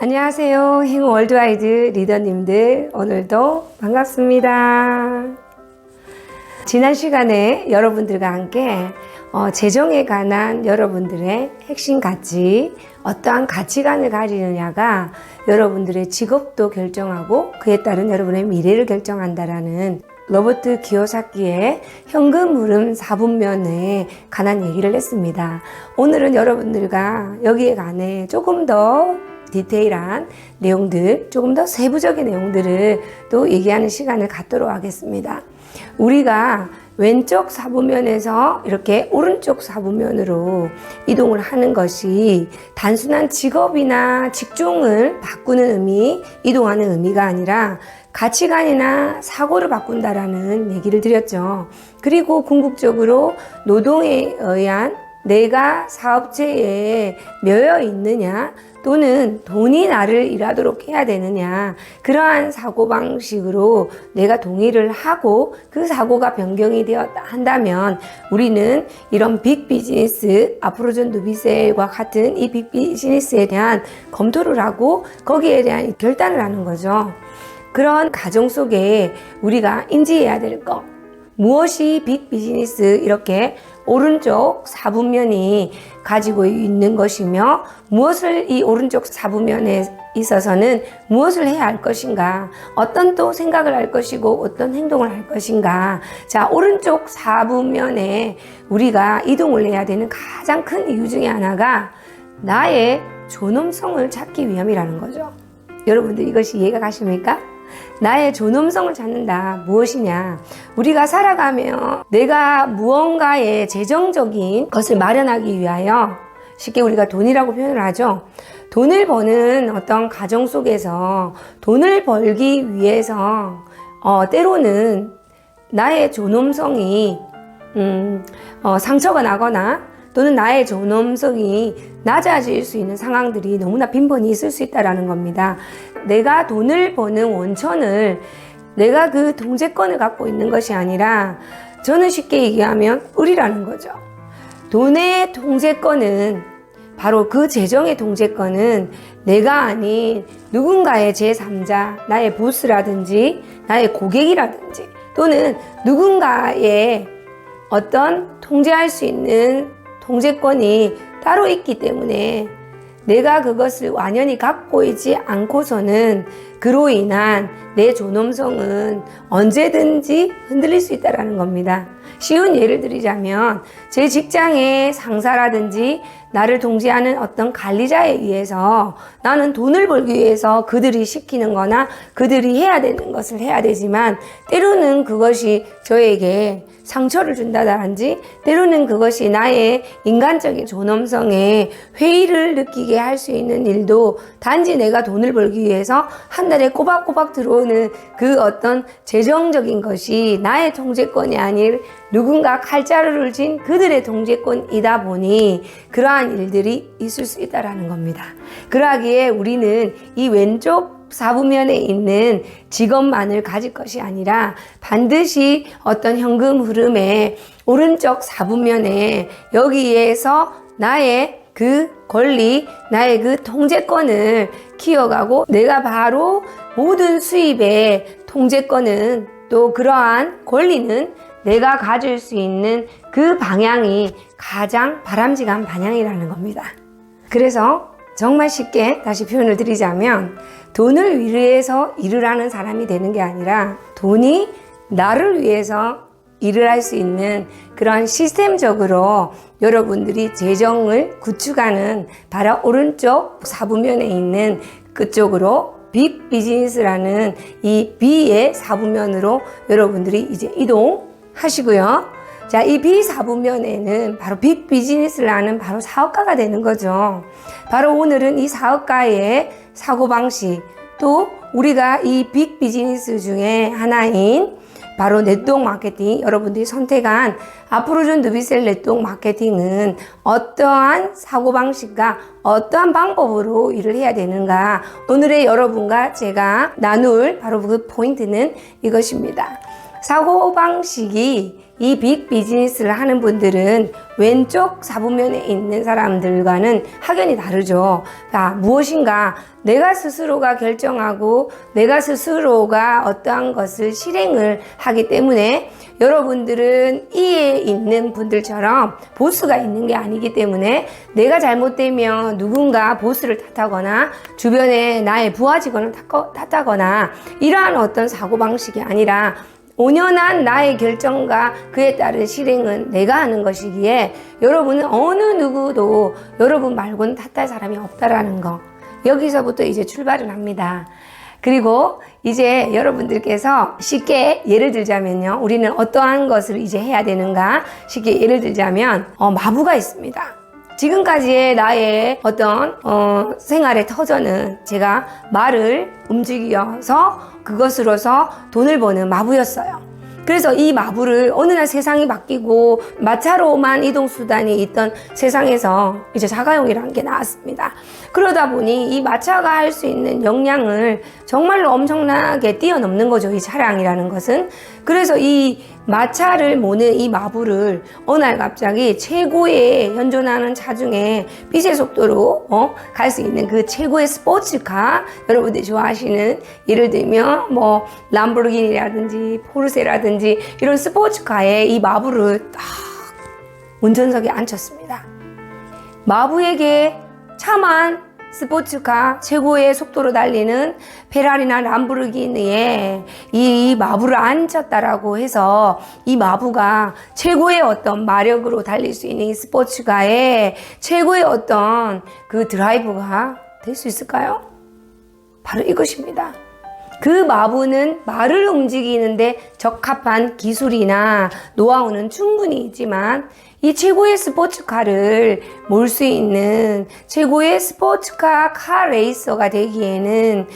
안녕하세요. 행운 월드와이드 리더님들, 오늘도 반갑습니다. 지난 시간에 여러분들과 함께 재정에 관한 여러분들의 핵심 가치, 어떠한 가치관을 가지느냐가 여러분들의 직업도 결정하고 그에 따른 여러분의 미래를 결정한다라는 로버트 기요사키의 현금 흐름 4분면에 관한 얘기를 했습니다. 오늘은 여러분들과 여기에 관해 조금 더 디테일한 내용들, 조금 더 세부적인 내용들을 또 얘기하는 시간을 갖도록 하겠습니다. 우리가 왼쪽 4분면에서 이렇게 오른쪽 4분면으로 이동을 하는 것이 단순한 직업이나 직종을 바꾸는 의미, 이동하는 의미가 아니라 가치관이나 사고를 바꾼다라는 얘기를 드렸죠. 그리고 궁극적으로 노동에 의한 내가 사업체에 매여 있느냐, 또는 돈이 나를 일하도록 해야 되느냐, 그러한 사고방식으로 내가 동의를 하고 그 사고가 변경이 되었다 한다면 우리는 이런 빅비즈니스, 아프로존 누비셀과 같은 이 빅비즈니스에 대한 검토를 하고 거기에 대한 결단을 하는 거죠. 그런 과정 속에 우리가 인지해야 될 것, 무엇이 빅비즈니스, 이렇게 오른쪽 4분면이 가지고 있는 것이며 무엇을 이 오른쪽 4분면에 있어서는 무엇을 해야 할 것인가, 어떤 또 생각을 할 것이고 어떤 행동을 할 것인가. 자, 오른쪽 4분면에 우리가 이동을 해야 되는 가장 큰 이유 중에 하나가 나의 존엄성을 찾기 위함이라는 거죠. 여러분들 이것이 이해가 가십니까? 나의 존엄성을 찾는다. 무엇이냐? 우리가 살아가며 내가 무언가의 재정적인 것을 마련하기 위하여, 쉽게 우리가 돈이라고 표현을 하죠. 돈을 버는 어떤 가정 속에서 돈을 벌기 위해서 때로는 나의 존엄성이 상처가 나거나 또는 나의 존엄성이 낮아질 수 있는 상황들이 너무나 빈번히 있을 수 있다는 겁니다. 내가 돈을 버는 원천을 내가 그 통제권을 갖고 있는 것이 아니라, 저는 쉽게 얘기하면 을이라는 거죠. 돈의 통제권은, 바로 그 재정의 통제권은 내가 아닌 누군가의 제3자, 나의 보스라든지 나의 고객이라든지 또는 누군가의 어떤 통제할 수 있는 통제권이 따로 있기 때문에 내가 그것을 완연히 갖고 있지 않고서는 그로 인한 내 존엄성은 언제든지 흔들릴 수 있다는 겁니다. 쉬운 예를 드리자면 제 직장의 상사라든지 나를 통제하는 어떤 관리자에 의해서 나는 돈을 벌기 위해서 그들이 시키는 거나 그들이 해야 되는 것을 해야 되지만, 때로는 그것이 저에게 상처를 준다든지 때로는 그것이 나의 인간적인 존엄성에 회의를 느끼게 할 수 있는 일도 단지 내가 돈을 벌기 위해서 한 달에 꼬박꼬박 들어오는 그 어떤 재정적인 것이 나의 통제권이 아닌 누군가 칼자루를 쥔 그들의 통제권이다 보니 그러한 일들이 있을 수 있다는 겁니다. 그러하기에 우리는 이 왼쪽 4분면에 있는 직업만을 가질 것이 아니라 반드시 어떤 현금 흐름의 오른쪽 4분면에 여기에서 나의 그 권리, 나의 그 통제권을 키워가고, 내가 바로 모든 수입의 통제권은, 또 그러한 권리는 내가 가질 수 있는 그 방향이 가장 바람직한 방향이라는 겁니다. 그래서 정말 쉽게 다시 표현을 드리자면, 돈을 위해서 일을 하는 사람이 되는 게 아니라 돈이 나를 위해서 일을 할 수 있는 그런 시스템적으로 여러분들이 재정을 구축하는, 바로 오른쪽 4분면에 있는 그쪽으로 빅 비즈니스라는 이 B의 4분면으로 여러분들이 이제 이동하시고요. 자, 이 B4분면에는 바로 빅 비즈니스를 하는 바로 사업가가 되는 거죠. 바로 오늘은 이 사업가의 사고방식, 또 우리가 이 빅 비즈니스 중에 하나인 바로 네트워크 마케팅, 여러분들이 선택한 아프로존 누비셀 네트워크 마케팅은 어떠한 사고방식과 어떠한 방법으로 일을 해야 되는가, 오늘의 여러분과 제가 나눌 바로 그 포인트는 이것입니다. 사고방식이 이 빅 비즈니스를 하는 분들은 왼쪽 사부면에 있는 사람들과는 확연히 다르죠. 자, 무엇인가 내가 스스로가 결정하고 내가 스스로가 어떠한 것을 실행을 하기 때문에 여러분들은 이에 있는 분들처럼 보스가 있는 게 아니기 때문에 내가 잘못되면 누군가 보스를 탓하거나 주변에 나의 부하 직원을 탓하거나 이러한 어떤 사고방식이 아니라 온연한 나의 결정과 그에 따른 실행은 내가 하는 것이기에 여러분은 어느 누구도 여러분 말고는 탓할 사람이 없다라는 거, 여기서부터 이제 출발을 합니다. 그리고 이제 여러분들께서 쉽게 예를 들자면요, 우리는 어떠한 것을 이제 해야 되는가, 쉽게 예를 들자면 마부가 있습니다. 지금까지의 나의 어떤 생활의 터전은 제가 말을 움직여서 그것으로서 돈을 버는 마부였어요. 그래서 이 마부를 어느 날 세상이 바뀌고 마차로만 이동수단이 있던 세상에서 이제 자가용이라는 게 나왔습니다. 그러다 보니 이 마차가 할 수 있는 역량을 정말로 엄청나게 뛰어넘는 거죠, 이 차량이라는 것은. 그래서 이 마차를 모는 이 마부를 어느 날 갑자기 최고의 현존하는 차 중에 빛의 속도로 갈 수 있는 그 최고의 스포츠카, 여러분들이 좋아하시는 예를 들면 뭐 람보르기니라든지 포르쉐라든지 이런 스포츠카에 이 마부를 딱 운전석에 앉혔습니다. 마부에게 차만 스포츠카 최고의 속도로 달리는 페라리나 람보르기니에 이 마부를 앉혔다라고 해서 이 마부가 최고의 어떤 마력으로 달릴 수 있는 이 스포츠카에 최고의 어떤 그 드라이버가 될 수 있을까요? 바로 이것입니다. 그 마부는 말을 움직이는데 적합한 기술이나 노하우는 충분히 있지만 이 최고의 스포츠카를 몰 수 있는 최고의 스포츠카 카 레이서가 되기에는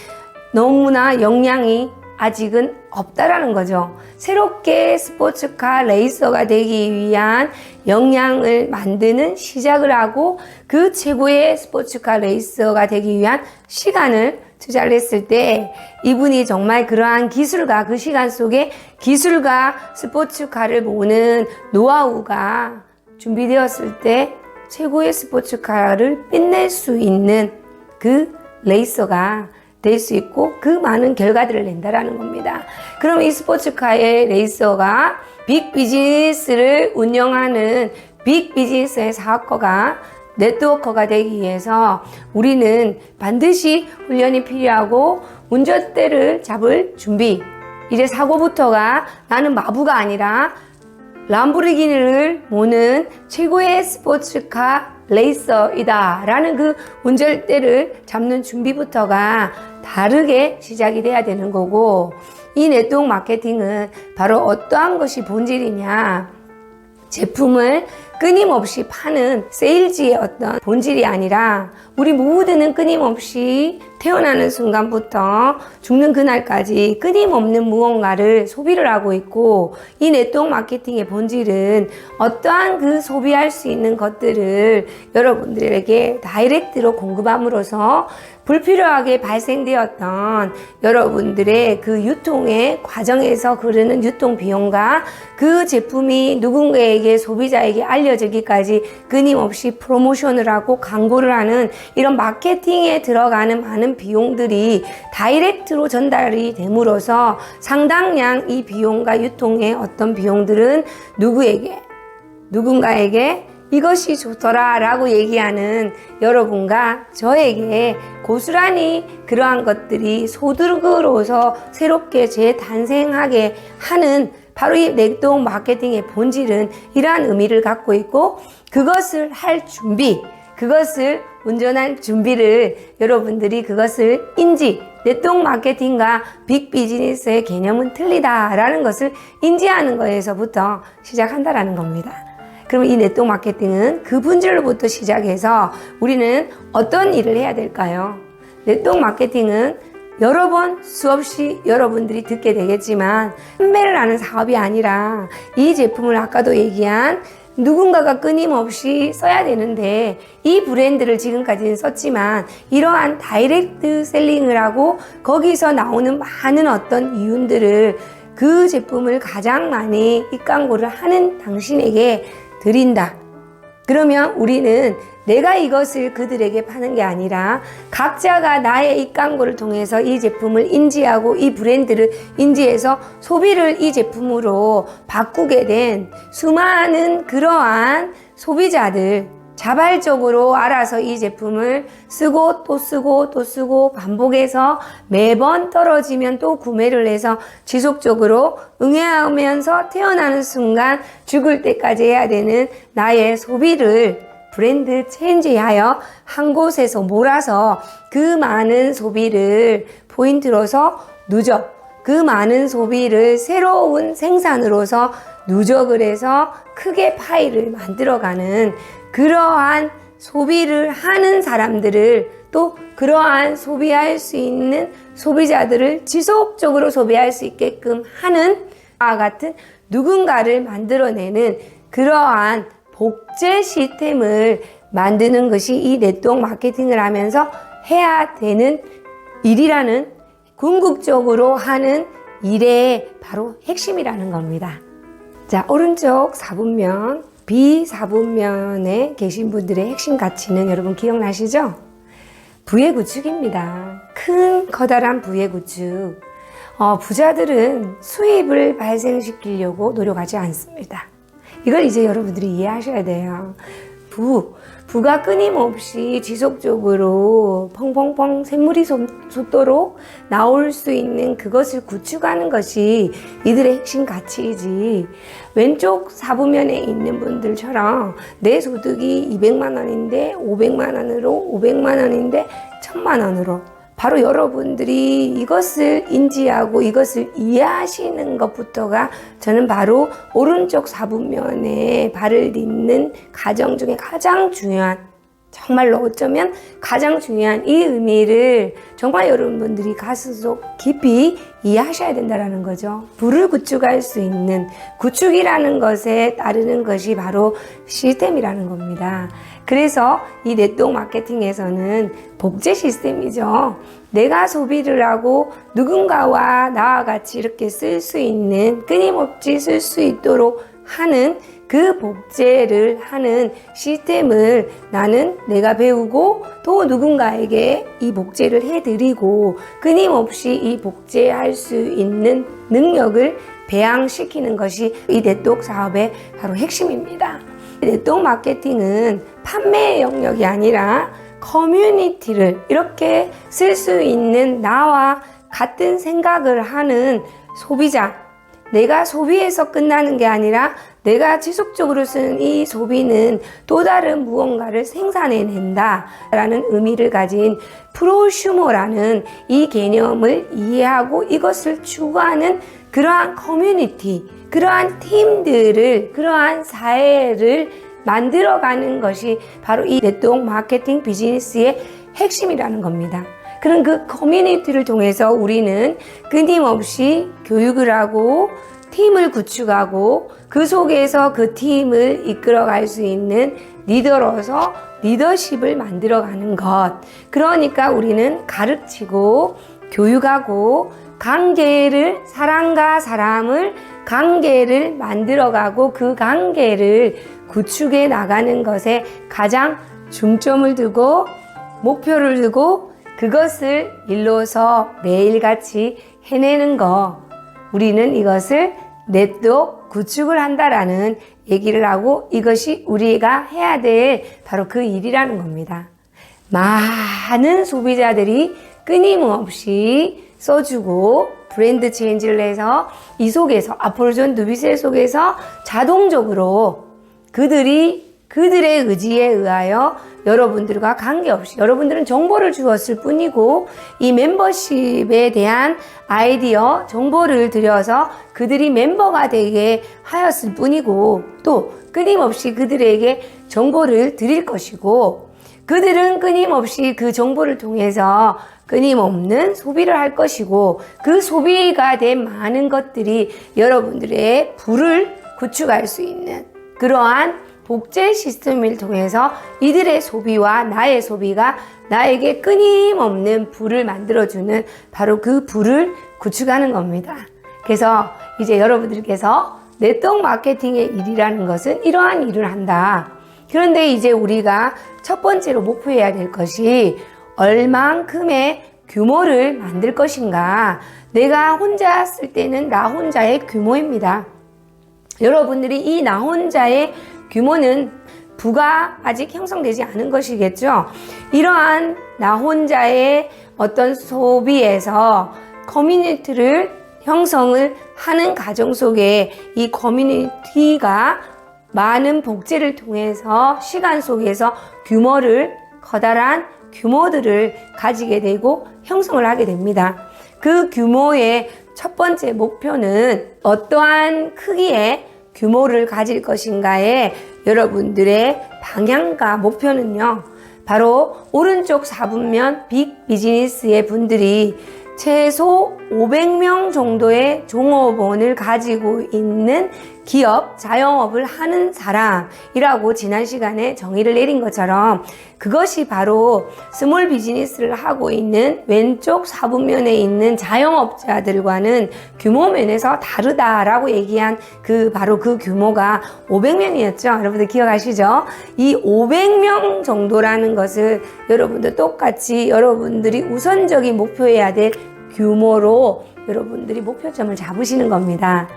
너무나 역량이 아직은 없다라는 거죠. 새롭게 스포츠카 레이서가 되기 위한 역량을 만드는 시작을 하고 그 최고의 스포츠카 레이서가 되기 위한 시간을 투자를 했을 때 이분이 정말 그러한 기술과 그 시간 속에 기술과 스포츠카를 모으는 노하우가 준비되었을 때 최고의 스포츠카를 빛낼 수 있는 그 레이서가 될 수 있고 그 많은 결과들을 낸다라는 겁니다. 그럼 이 스포츠카의 레이서가 빅 비즈니스를 운영하는 빅 비즈니스의 사업가가 네트워커가 되기 위해서 우리는 반드시 훈련이 필요하고 운전대를 잡을 준비, 이제 사고부터가 나는 마부가 아니라 람보르기니를 모는 최고의 스포츠카 레이서이다 라는 그 운전대를 잡는 준비부터가 다르게 시작이 돼야 되는 거고, 이 네트워크 마케팅은 바로 어떠한 것이 본질이냐, 제품을 끊임없이 파는 세일즈의 어떤 본질이 아니라 우리 모두는 끊임없이 태어나는 순간부터 죽는 그날까지 끊임없는 무언가를 소비를 하고 있고, 이 네트워크 마케팅의 본질은 어떠한 그 소비할 수 있는 것들을 여러분들에게 다이렉트로 공급함으로써 불필요하게 발생되었던 여러분들의 그 유통의 과정에서 흐르는 유통 비용과 그 제품이 누군가에게 소비자에게 알려지기까지 끊임없이 프로모션을 하고 광고를 하는 이런 마케팅에 들어가는 많은 비용들이 다이렉트로 전달이 됨으로써 상당량 이 비용과 유통의 어떤 비용들은 누군가에게 이것이 좋더라 라고 얘기하는 여러분과 저에게 고스란히 그러한 것들이 소득으로서 새롭게 재탄생하게 하는 바로 이 네트워크 마케팅의 본질은 이러한 의미를 갖고 있고, 그것을 할 준비, 그것을 운전할 준비를 여러분들이 그것을 네트워크 마케팅과 빅 비즈니스의 개념은 틀리다라는 것을 인지하는 것에서부터 시작한다라는 겁니다. 그럼 이 네트워크 마케팅은 그 본질로부터 시작해서 우리는 어떤 일을 해야 될까요? 네트워크 마케팅은 여러 번 수없이 여러분들이 듣게 되겠지만 판매를 하는 사업이 아니라 이 제품을 아까도 얘기한 누군가가 끊임없이 써야 되는데 이 브랜드를 지금까지는 썼지만 이러한 다이렉트 셀링을 하고 거기서 나오는 많은 어떤 이윤들을 그 제품을 가장 많이 입광고를 하는 당신에게 드린다. 그러면 우리는 내가 이것을 그들에게 파는 게 아니라 각자가 나의 입광고를 통해서 이 제품을 인지하고 이 브랜드를 인지해서 소비를 이 제품으로 바꾸게 된 수많은 그러한 소비자들, 자발적으로 알아서 이 제품을 쓰고 또 쓰고 또 쓰고 반복해서 매번 떨어지면 또 구매를 해서 지속적으로 응애하면서 태어나는 순간 죽을 때까지 해야 되는 나의 소비를 브랜드 체인지하여 한 곳에서 몰아서 그 많은 소비를 포인트로서 누적, 그 많은 소비를 새로운 생산으로서 누적을 해서 크게 파일을 만들어가는 그러한 소비를 하는 사람들을 또 그러한 소비할 수 있는 소비자들을 지속적으로 소비할 수 있게끔 하는 와 같은 누군가를 만들어내는 그러한 복제 시스템을 만드는 것이 이 네트워크 마케팅을 하면서 해야 되는 일이라는 궁극적으로 하는 일의 바로 핵심이라는 겁니다. 자, 오른쪽 4분면, B4분면에 계신 분들의 핵심 가치는 여러분 기억나시죠? 부의 구축입니다. 큰 커다란 부의 구축. 부자들은 수입을 발생시키려고 노력하지 않습니다. 이걸 이제 여러분들이 이해하셔야 돼요. 부가 끊임없이 지속적으로 펑펑펑 샘물이 솟도록 나올 수 있는 그것을 구축하는 것이 이들의 핵심 가치이지, 왼쪽 4분면에 있는 분들처럼 내 소득이 200만 원인데 500만 원으로 500만 원인데 1000만 원으로 바로 여러분들이 이것을 인지하고 이것을 이해하시는 것부터가 저는 바로 오른쪽 4분면에 발을 딛는 가정 중에 가장 중요한, 정말로 어쩌면 가장 중요한 이 의미를 정말 여러분들이 가슴속 깊이 이해하셔야 된다는 거죠. 부를 구축할 수 있는 구축이라는 것에 따르는 것이 바로 시스템이라는 겁니다. 그래서 이 네트워크 마케팅에서는 복제 시스템이죠. 내가 소비를 하고 누군가와 나와 같이 이렇게 쓸 수 있는, 끊임없이 쓸 수 있도록 하는 그 복제를 하는 시스템을 나는 내가 배우고 또 누군가에게 이 복제를 해드리고 끊임없이 이 복제할 수 있는 능력을 배양시키는 것이 이 네트워크 사업의 바로 핵심입니다. 네트워크 마케팅은 판매의 영역이 아니라 커뮤니티를 이렇게 쓸 수 있는 나와 같은 생각을 하는 소비자, 내가 소비해서 끝나는 게 아니라 내가 지속적으로 쓰는 이 소비는 또 다른 무언가를 생산해낸다 라는 의미를 가진 프로슈머라는 이 개념을 이해하고 이것을 추구하는 그러한 커뮤니티, 그러한 팀들을, 그러한 사회를 만들어가는 것이 바로 이 네트워크 마케팅 비즈니스의 핵심이라는 겁니다. 그런 그 커뮤니티를 통해서 우리는 끊임없이 교육을 하고 팀을 구축하고 그 속에서 그 팀을 이끌어갈 수 있는 리더로서 리더십을 만들어가는 것. 그러니까 우리는 가르치고 교육하고 관계를, 사람과 사람을 관계를 만들어가고 그 관계를 구축해 나가는 것에 가장 중점을 두고 목표를 두고 그것을 일로서 매일같이 해내는 것. 우리는 이것을 네트워크 구축을 한다라는 얘기를 하고 이것이 우리가 해야 될 바로 그 일이라는 겁니다. 많은 소비자들이 끊임없이 써주고 브랜드 체인지를 해서 이 속에서 아폴존 누비셀 속에서 자동적으로 그들의 의지에 의하여 여러분들과 관계없이 여러분들은 정보를 주었을 뿐이고 이 멤버십에 대한 아이디어, 정보를 드려서 그들이 멤버가 되게 하였을 뿐이고 또 끊임없이 그들에게 정보를 드릴 것이고 그들은 끊임없이 그 정보를 통해서 끊임없는 소비를 할 것이고 그 소비가 된 많은 것들이 여러분들의 부를 구축할 수 있는 그러한 복제 시스템을 통해서 이들의 소비와 나의 소비가 나에게 끊임없는 부를 만들어주는 바로 그 부를 구축하는 겁니다. 그래서 이제 여러분들께서 네트워크 마케팅의 일이라는 것은 이러한 일을 한다. 그런데 이제 우리가 첫 번째로 목표해야 될 것이 얼만큼의 규모를 만들 것인가. 내가 혼자 쓸 때는 나 혼자의 규모입니다. 여러분들이 이 나 혼자의 규모는 부가 아직 형성되지 않은 것이겠죠. 이러한 나 혼자의 어떤 소비에서 커뮤니티를 형성을 하는 과정 속에 이 커뮤니티가 많은 복제를 통해서 시간 속에서 커다란 규모들을 가지게 되고 형성을 하게 됩니다. 그 규모의 첫 번째 목표는 어떠한 크기의 규모를 가질 것인가에 여러분들의 방향과 목표는요, 바로 오른쪽 4분면 빅 비즈니스의 분들이 최소 500명 정도의 종업원을 가지고 있는 기업, 자영업을 하는 사람이라고 지난 시간에 정의를 내린 것처럼 그것이 바로 스몰 비즈니스를 하고 있는 왼쪽 4분면에 있는 자영업자들과는 규모 면에서 다르다라고 얘기한 바로 그 규모가 500명이었죠. 여러분들 기억하시죠? 이 500명 정도라는 것을 여러분들 똑같이 여러분들이 우선적인 목표해야 될 규모로 여러분들이 목표점을 잡으시는 겁니다.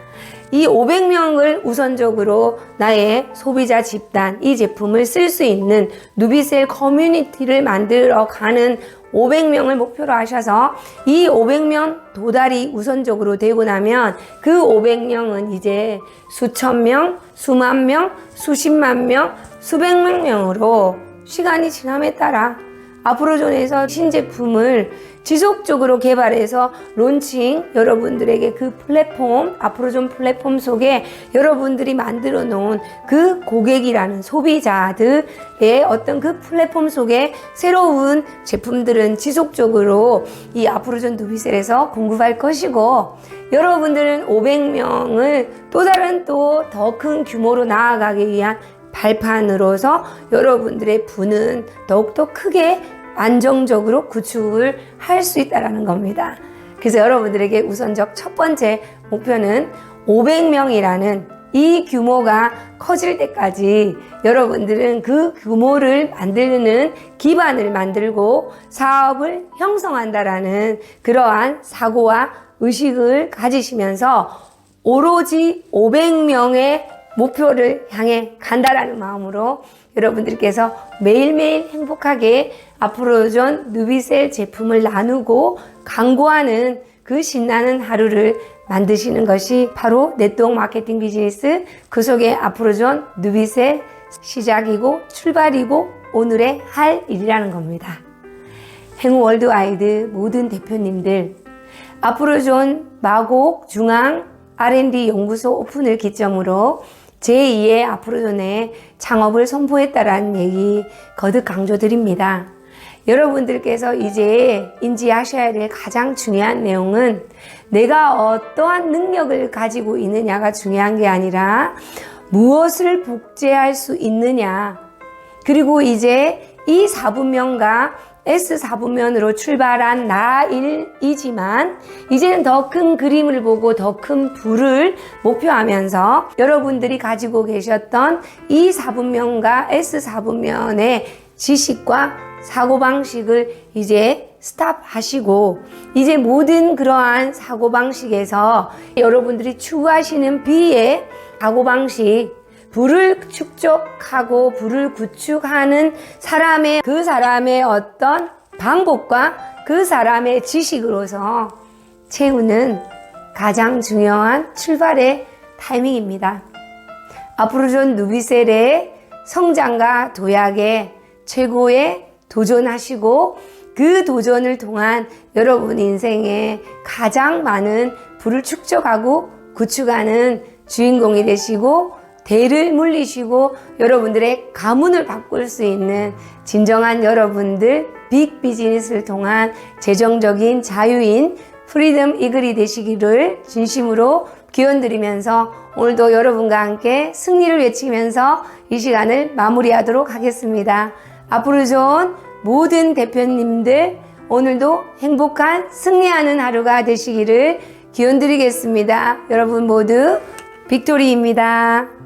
이 500명을 우선적으로 나의 소비자 집단, 이 제품을 쓸 수 있는 누비셀 커뮤니티를 만들어 가는 500명을 목표로 하셔서 이 500명 도달이 우선적으로 되고 나면 그 500명은 이제 수천 명, 수만 명, 수십만 명, 수백만 명으로 시간이 지남에 따라 아프로존에서 신제품을 지속적으로 개발해서 론칭 여러분들에게 그 플랫폼, 아프로존 플랫폼 속에 여러분들이 만들어 놓은 그 고객이라는 소비자들의 어떤 그 플랫폼 속에 새로운 제품들은 지속적으로 이 아프로존 누비셀에서 공급할 것이고 여러분들은 500명을 또 다른 또 더 큰 규모로 나아가기 위한 발판으로서 여러분들의 부는 더욱더 크게 안정적으로 구축을 할 수 있다는 겁니다. 그래서 여러분들에게 우선적 첫 번째 목표는 500명이라는 이 규모가 커질 때까지 여러분들은 그 규모를 만드는 기반을 만들고 사업을 형성한다라는 그러한 사고와 의식을 가지시면서 오로지 500명의 목표를 향해 간다라는 마음으로 여러분들께서 매일매일 행복하게 아프로존 누비셀 제품을 나누고 광고하는 그 신나는 하루를 만드시는 것이 바로 네트워크 마케팅 비즈니스 그 속에 아프로존 누비셀 시작이고 출발이고 오늘의 할 일이라는 겁니다. 행운 월드와이드 모든 대표님들 아프로존 마곡 중앙 R&D 연구소 오픈을 기점으로 제2의 아프로존의 창업을 선포했다라는 얘기 거듭 강조드립니다. 여러분들께서 이제 인지하셔야 될 가장 중요한 내용은 내가 어떠한 능력을 가지고 있느냐가 중요한 게 아니라 무엇을 복제할 수 있느냐. 그리고 이제 이 4분면과 S4분면으로 출발한 나일이지만 이제는 더 큰 그림을 보고 더 큰 부를 목표하면서 여러분들이 가지고 계셨던 이 4분면과 S4분면의 지식과 사고방식을 이제 스탑하시고 이제 모든 그러한 사고방식에서 여러분들이 추구하시는 B의 사고방식 부를 축적하고 부를 구축하는 그 사람의 어떤 방법과 그 사람의 지식으로서 채우는 가장 중요한 출발의 타이밍입니다. 아프로존 누비셀의 성장과 도약에 최고의 도전하시고 그 도전을 통한 여러분 인생에 가장 많은 부를 축적하고 구축하는 주인공이 되시고 대를 물리시고 여러분들의 가문을 바꿀 수 있는 진정한 여러분들 빅 비즈니스를 통한 재정적인 자유인 프리덤 이글이 되시기를 진심으로 기원드리면서 오늘도 여러분과 함께 승리를 외치면서 이 시간을 마무리하도록 하겠습니다. 앞으로 좋은 모든 대표님들 오늘도 행복한 승리하는 하루가 되시기를 기원드리겠습니다. 여러분 모두 빅토리입니다.